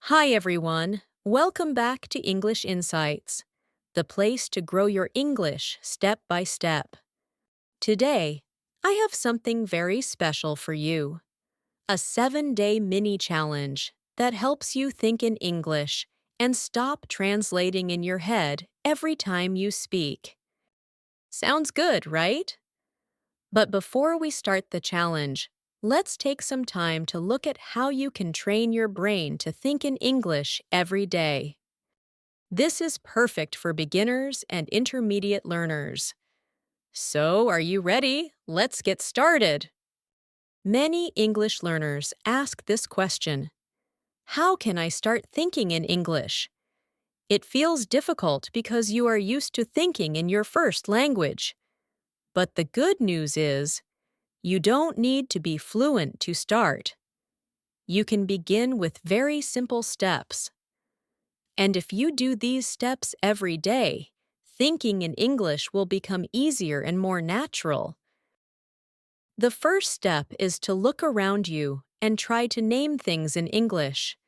Hi, everyone. Welcome back to English Insights, the place to grow your English step by step. Today, I have something very special for you, a 7-day mini challenge that helps you think in English and stop translating in your head every time you speak. Sounds good, right? But before we start the challenge, let's take some time to look at how you can train your brain to think in English every day. This is perfect for beginners and intermediate learners. So, are you ready? Let's get started. Many English learners ask this question: how can I start thinking in English? It feels difficult because you are used to thinking in your first language. But the good news is, you don't need to be fluent to start. You can begin with very simple steps. And if you do these steps every day, thinking in English will become easier and more natural. The first step is to look around you and try to name things in English.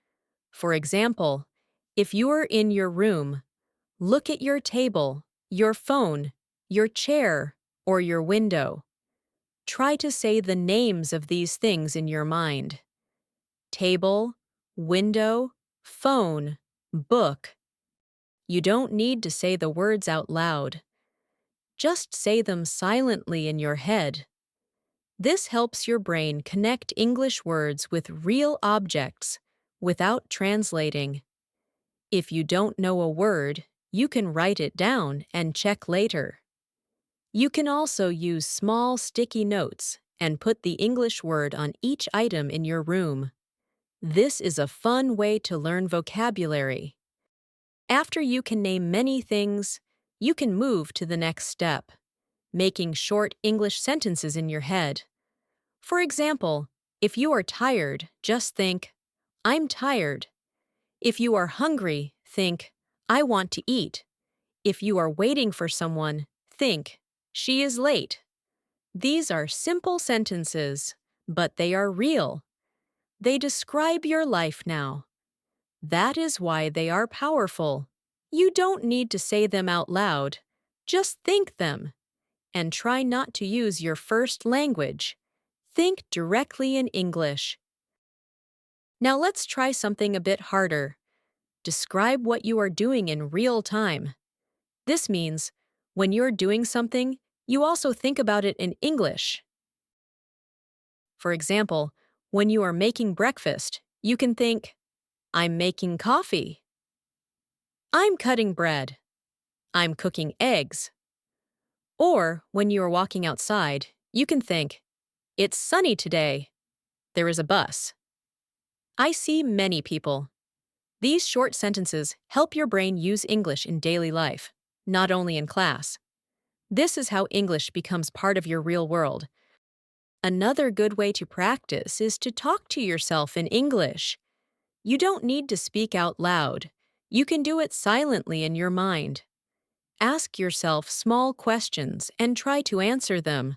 For example, if you are in your room, look at your table, your phone, your chair, or your window. Try to say the names of these things in your mind: table, window, phone, book. You don't need to say the words out loud. Just say them silently in your head. This helps your brain connect English words with real objects without translating. If you don't know a word, you can write it down and check later. You can also use small sticky notes and put the English word on each item in your room. This is a fun way to learn vocabulary. After you can name many things, you can move to the next step, making short English sentences in your head. For example, if you are tired, just think, I'm tired. If you are hungry, think, I want to eat. If you are waiting for someone, think, she is late. These are simple sentences, but they are real. They describe your life now. That is why they are powerful. You don't need to say them out loud. Just think them. And try not to use your first language. Think directly in English. Now let's try something a bit harder. Describe what you are doing in real time. This means, when you're doing something, you also think about it in English. For example, when you are making breakfast, you can think, I'm making coffee. I'm cutting bread. I'm cooking eggs. Or, when you are walking outside, you can think, it's sunny today. There is a bus. I see many people. These short sentences help your brain use English in daily life, not only in class. This is how English becomes part of your real world. Another good way to practice is to talk to yourself in English. You don't need to speak out loud. You can do it silently in your mind. Ask yourself small questions and try to answer them.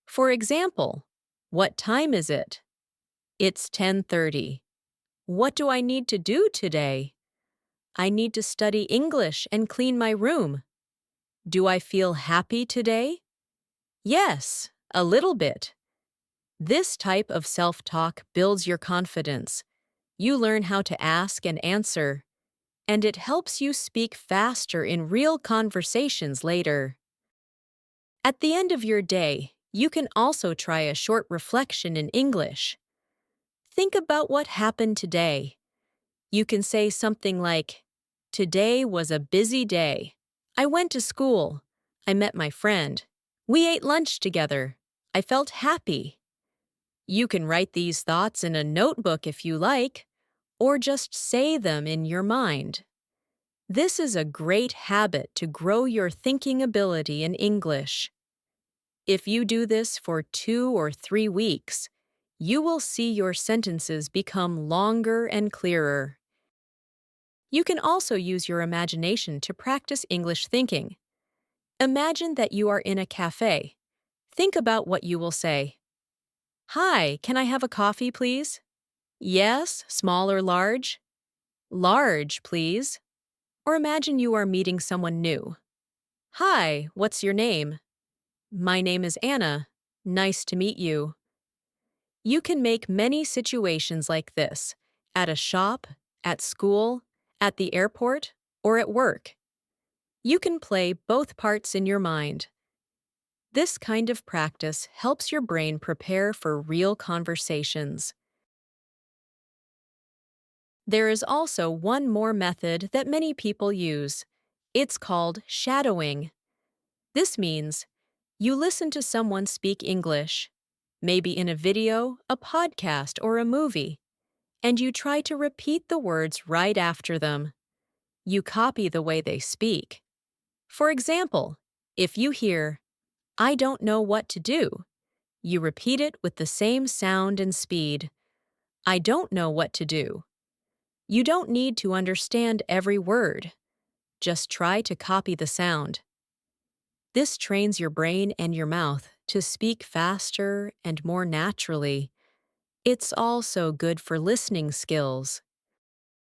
For example, what time is it? It's 10:30. What do I need to do today? I need to study English and clean my room. Do I feel happy today? Yes, a little bit. This type of self-talk builds your confidence. You learn how to ask and answer, and it helps you speak faster in real conversations later. At the end of your day, you can also try a short reflection in English. Think about what happened today. You can say something like, today was a busy day. I went to school. I met my friend. We ate lunch together. I felt happy. You can write these thoughts in a notebook if you like, or just say them in your mind. This is a great habit to grow your thinking ability in English. If you do this for 2 or 3 weeks, you will see your sentences become longer and clearer. You can also use your imagination to practice English thinking. Imagine that you are in a cafe. Think about what you will say. Hi, can I have a coffee, please? Yes, small or large? Large, please. Or imagine you are meeting someone new. Hi, what's your name? My name is Anna. Nice to meet you. You can make many situations like this at a shop, at school, at the airport, or at work. You can play both parts in your mind. This kind of practice helps your brain prepare for real conversations. There is also one more method that many people use. It's called shadowing. This means you listen to someone speak English, maybe in a video, a podcast, or a movie, and you try to repeat the words right after them. You copy the way they speak. For example, if you hear, "I don't know what to do," you repeat it with the same sound and speed. "I don't know what to do." You don't need to understand every word. Just try to copy the sound. This trains your brain and your mouth to speak faster and more naturally. It's also good for listening skills.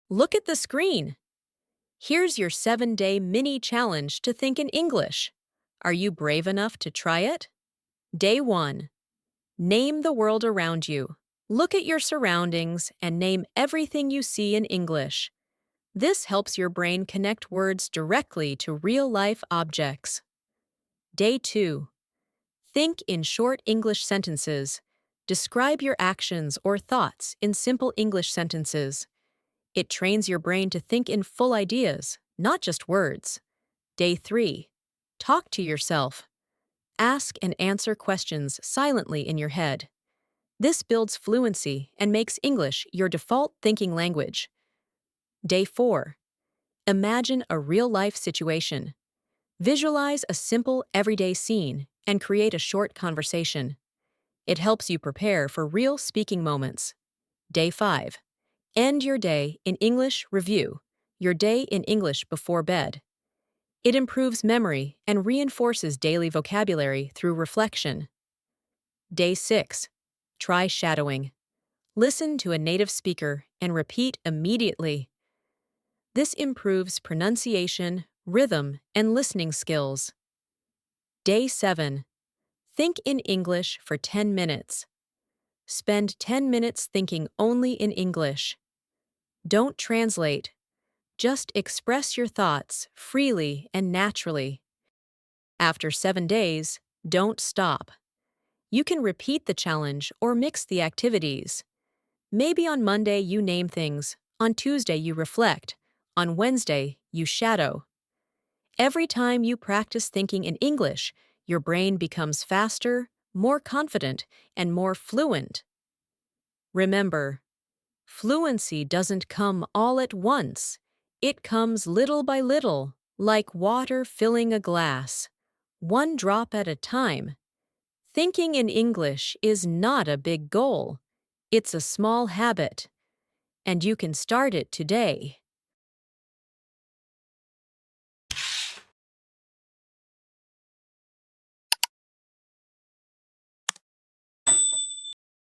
Look at the screen. Here's your 7-day mini challenge to think in English. Are you brave enough to try it? Day 1. Name the world around you. Look at your surroundings and name everything you see in English. This helps your brain connect words directly to real-life objects. Day 2. Think in short English sentences. Describe your actions or thoughts in simple English sentences. It trains your brain to think in full ideas, not just words. Day 3. Talk to yourself. Ask and answer questions silently in your head. This builds fluency and makes English your default thinking language. Day 4. Imagine a real-life situation. Visualize a simple, everyday scene and create a short conversation. It helps you prepare for real speaking moments. Day 5. End your day in English review, your day in English before bed. It improves memory and reinforces daily vocabulary through reflection. Day 6. Try shadowing. Listen to a native speaker and repeat immediately. This improves pronunciation, rhythm, and listening skills. Day 7. Think in English for 10 minutes. Spend 10 minutes thinking only in English. Don't translate. Just express your thoughts freely and naturally. After 7 days, don't stop. You can repeat the challenge or mix the activities. Maybe on Monday you name things, on Tuesday you reflect, on Wednesday you shadow. Every time you practice thinking in English, your brain becomes faster, more confident, and more fluent. Remember, fluency doesn't come all at once. It comes little by little, like water filling a glass, one drop at a time. Thinking in English is not a big goal. It's a small habit, and you can start it today.